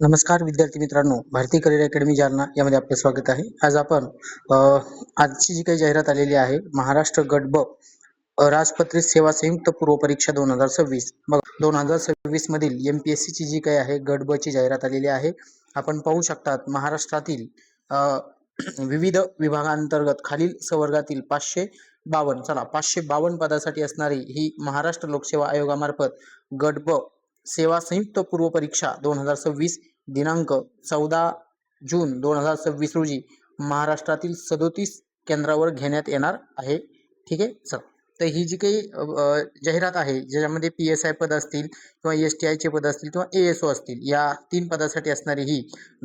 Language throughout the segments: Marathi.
नमस्कार विद्यार्थी मित्रांनो, भारतीय करिअर अकॅडमी जालना यामध्ये आपले स्वागत आहे। आज आपण आजची जी काही जाहिरात आलेली आहे, महाराष्ट्र गट ब राजपत्रित सेवा संयुक्त पूर्व परीक्षा 2026 मग 2026 मधील MPSC ची जी काही आहे गट ब ची जाहिरात आलेली आहे। आपण पाहू शकतात महाराष्ट्रातील विविध विभागांतर्गत खालील संवर्गातील 552 पदासाठी असणारी ही महाराष्ट्र लोकसेवा आयोगामार्फत गट ब सेवा संयुक्त पूर्व परीक्षा 2026 दिनांक 14 जून 2026 रोजी महाराष्ट्रातील 37 केंद्रावर घेण्यात येणार आहे। ठीक आहे सर, तर ही जी काही जाहिरात आहे ज्याच्यामध्ये PSI पद असतील किंवा STI चे पद असतील किंवा ASO असतील, या 3 पदासाठी असणारी ही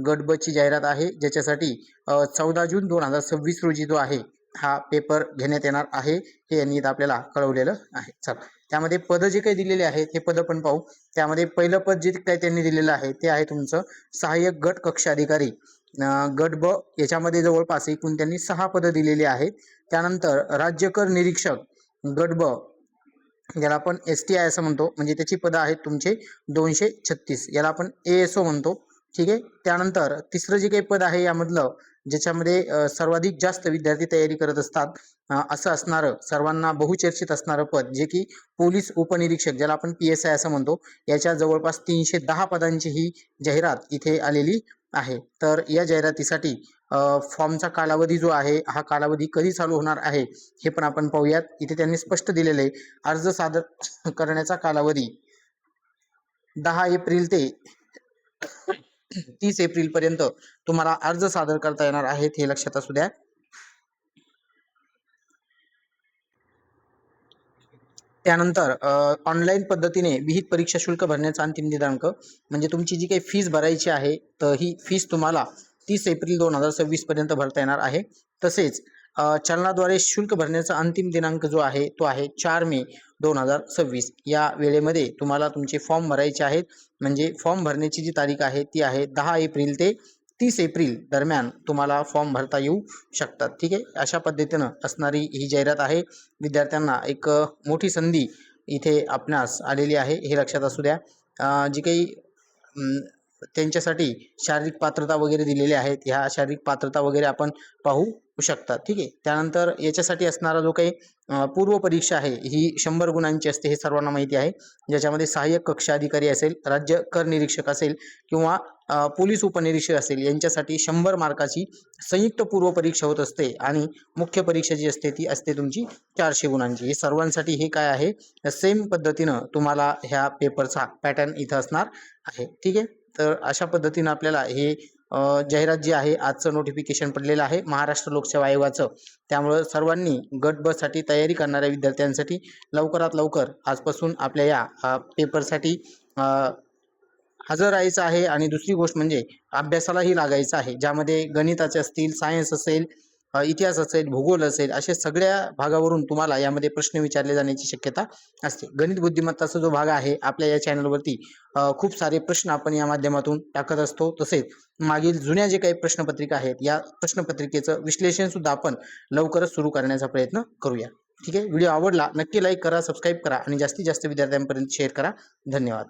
गट ब ची जाहिरात आहे, ज्याच्यासाठी 14 जून 2026 रोजी जो आहे हा पेपर घेण्यात येणार आहे, हे यांनी आपल्याला कळवलेलं आहे। चला, त्यामध्ये पद जे काही दिलेले आहेत हे पद पण पाहू। त्यामध्ये पहिलं पद जे काही त्यांनी दिलेलं आहे ते आहे तुमचं सहाय्यक गट कक्ष अधिकारी गट ब, याच्यामध्ये जवळपास एकूण त्यांनी 6 पद दिलेली आहेत। त्यानंतर राज्य कर निरीक्षक गट ब, याला आपण STI असं म्हणतो, म्हणजे त्याची पद आहेत तुमचे 236, याला आपण ASO म्हणतो। ठीक आहे, त्यानंतर तिसरं जे काही पद आहे यामधलं ज्याच्यामध्ये सर्वाधिक जास्त विद्यार्थी तयारी करत असतात असं असणारं, सर्वांना बहुचर्चित असणारं पद जे की पोलीस उपनिरीक्षक, ज्याला आपण PSI असं म्हणतो, याच्या जवळपास 310 पदांची ही जाहिरात इथे आलेली आहे। तर या जाहिरातीसाठी फॉर्मचा कालावधी जो आहे हा कालावधी कधी चालू होणार आहे हे पण आपण पाहूयात। इथे त्यांनी स्पष्ट दिलेले आहे, अर्ज सादर करण्याचा कालावधी 10 एप्रिल ते 30 एप्रिल पर्यंत तुम्हाला अर्ज सादर करता येणार आहेत, हे लक्षात असू द्या। त्यानंतर ऑनलाईन पद्धतीने विहित परीक्षा शुल्क भरण्याचा अंतिम दिनांक, म्हणजे तुमची जी काही फीस भरायची आहे तर ही फीस तुम्हाला 30 एप्रिल 2026 पर्यंत भरता येणार आहे। तसेच चलनाद्वारे शुल्क भरण्याचा अंतिम दिनांक जो आहे तो आहे 4 मे 2026। या वेळेमध्ये तुम्हाला तुमचे फॉर्म भरायचे आहेत, म्हणजे फॉर्म भरण्याची जी तारीख आहे ती आहे 10 एप्रिल ते 30 एप्रिल दरम्यान तुम्हाला फॉर्म भरता येऊ शकतात। ठीक आहे, अशा पद्धतीनं असणारी ही जाहिरात आहे। विद्यार्थ्यांना एक मोठी संधी इथे आपणास आलेली आहे, हे लक्षात असू द्या। जी काही त्यांच्यासाठी शारीरिक पात्रता वगैरे दिलेली आहेत, ह्या शारीरिक पात्रता वगैरे आपण पाहू शकतात। ठीक आहे, त्यानंतर याच्यासाठी असणारा जो काही पूर्व परीक्षा आहे ही 100 गुणांची असते, हे सर्वांना माहिती आहे। ज्याच्यामध्ये सहाय्यक कक्ष अधिकारी असेल, राज्य कर निरीक्षक असेल किंवा पोलीस उपनिरीक्षक असेल, यांच्यासाठी 100 मार्काची संयुक्त पूर्व परीक्षा होत असते आणि मुख्य परीक्षा जी असते ती असते तुमची 400 गुणांची। हे सर्वांसाठी हे काय आहे, सेम पद्धतीनं तुम्हाला ह्या पेपरचा पॅटर्न इथं असणार आहे। ठीक आहे, तर अशा पद्धतीनं आपल्याला हे जाहिरात जी आहे आजचं नोटिफिकेशन पडलेलं आहे महाराष्ट्र लोकसेवा आयोगाचं। त्यामुळे सर्वांनी गट ब साठी तयारी करणाऱ्या विद्यार्थ्यांसाठी लवकरात लवकर आजपासून आपल्या या पेपरसाठी हजर राहायचं आहे। आणि दुसरी गोष्ट म्हणजे अभ्यासालाही लागायचं आहे, ज्यामध्ये गणिताचे असतील, सायन्स असेल, इतिहास असेल, भूगोल असेल, अशा सगळ्या भागावरून तुम्हाला यामध्ये प्रश्न विचारले जाण्याची शक्यता असते। गणित बुद्धिमत्ताचा जो भाग आहे आपल्या या चॅनलवरती खूप सारे प्रश्न आपण या माध्यमातून टाकत असतो। तसेच मागील जुन्या जे काही प्रश्नपत्रिका आहेत या प्रश्नपत्रिकेचं विश्लेषण सुद्धा आपण लवकरच सुरू करण्याचा प्रयत्न करूया। ठीक आहे, व्हिडिओ आवडला नक्की लाईक करा, सबस्क्राईब करा आणि जास्तीत जास्त विद्यार्थ्यांपर्यंत शेअर करा। धन्यवाद।